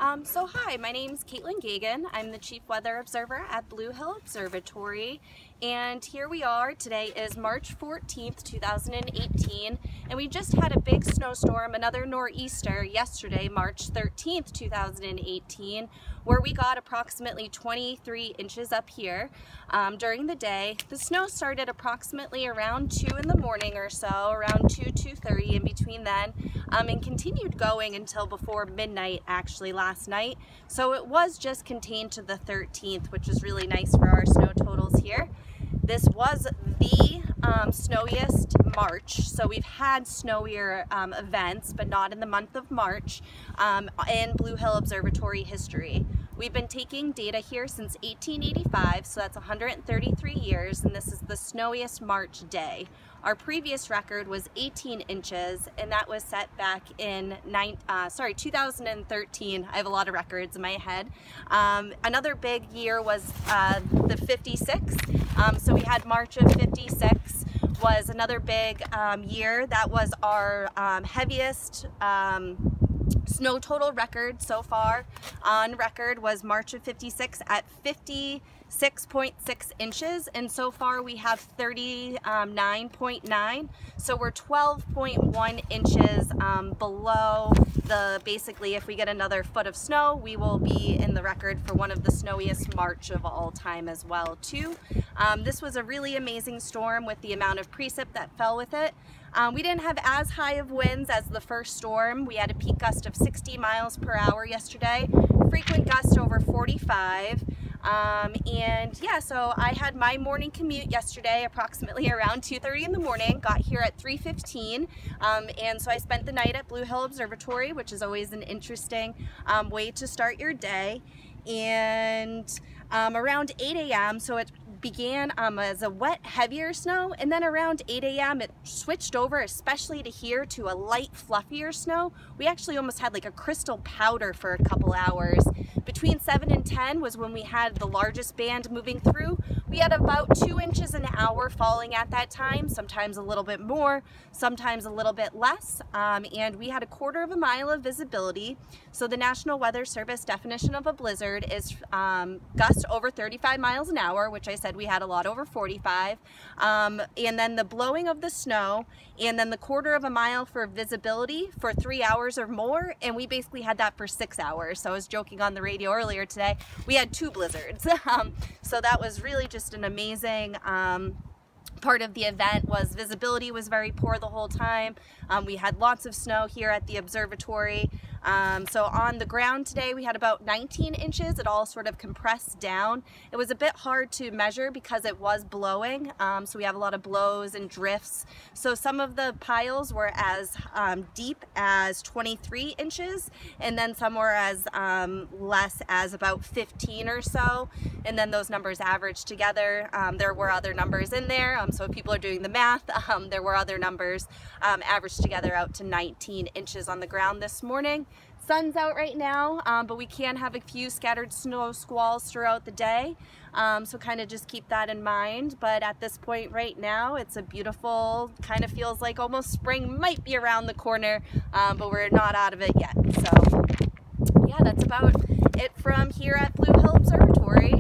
Hi, my name's Kaitlin Geagan. I'm the Chief Weather Observer at Blue Hill Observatory, and here we are. Today is March 14th, 2018, and we just had a big snowstorm, another nor'easter, yesterday, March 13th, 2018, where we got approximately 23 inches up here during the day. The snow started approximately around 2 in the morning or so, around 2:30 in between then, and continued going until before midnight actually last night. So it was just contained to the 13th, which is really nice for our snow totals here. This was the snowiest March, so we've had snowier events, but not in the month of March in Blue Hill Observatory history. We've been taking data here since 1885, so that's 133 years, and this is the snowiest March day. Our previous record was 18 inches, and that was set back in 2013. I have a lot of records in my head. Another big year was the 56. So we had March of 56 was another big year. That was our heaviest snow total record so far on record was March of 56 at 56.6 inches, and so far we have 39.9, so we're 12.1 inches below the, basically if we get another foot of snow, we will be in the record for one of the snowiest March of all time as well too. This was a really amazing storm with the amount of precip that fell with it. We didn't have as high of winds as the first storm. We had a peak gust of 60 miles per hour yesterday, frequent gust over 45. And yeah, so I had my morning commute yesterday approximately around 2:30 in the morning, got here at 3:15, and so I spent the night at Blue Hill Observatory, which is always an interesting way to start your day. And around 8 a.m., so it began as a wet, heavier snow, and then around 8 a.m. it switched over, especially to here, to a light, fluffier snow. We actually almost had like a crystal powder for a couple hours. Between 7 and 10 was when we had the largest band moving through. We had about 2 inches an hour falling at that time, sometimes a little bit more, sometimes a little bit less, and we had a 1/4 mile of visibility. So the National Weather Service definition of a blizzard is gust over 35 miles an hour, which I said we had a lot over 45, and then the blowing of the snow, and then the 1/4 mile for visibility for 3 hours or more, and we basically had that for 6 hours. So I was joking on the radio earlier today, we had 2 blizzards. So that was really just an amazing part of the event. Was visibility was very poor the whole time. We had lots of snow here at the observatory. So on the ground today we had about 19 inches. It all sort of compressed down. It was a bit hard to measure because it was blowing, so we have a lot of blows and drifts. So some of the piles were as deep as 23 inches, and then some were as less as about 15 or so, and then those numbers averaged together. There were other numbers in there, so if people are doing the math, there were other numbers averaged together out to 19 inches on the ground this morning. Sun's out right now, but we can have a few scattered snow squalls throughout the day, so kind of just keep that in mind. But at this point right now, it's a beautiful, kind of feels like almost spring might be around the corner, but we're not out of it yet. So yeah, that's about it from here at Blue Hill Observatory.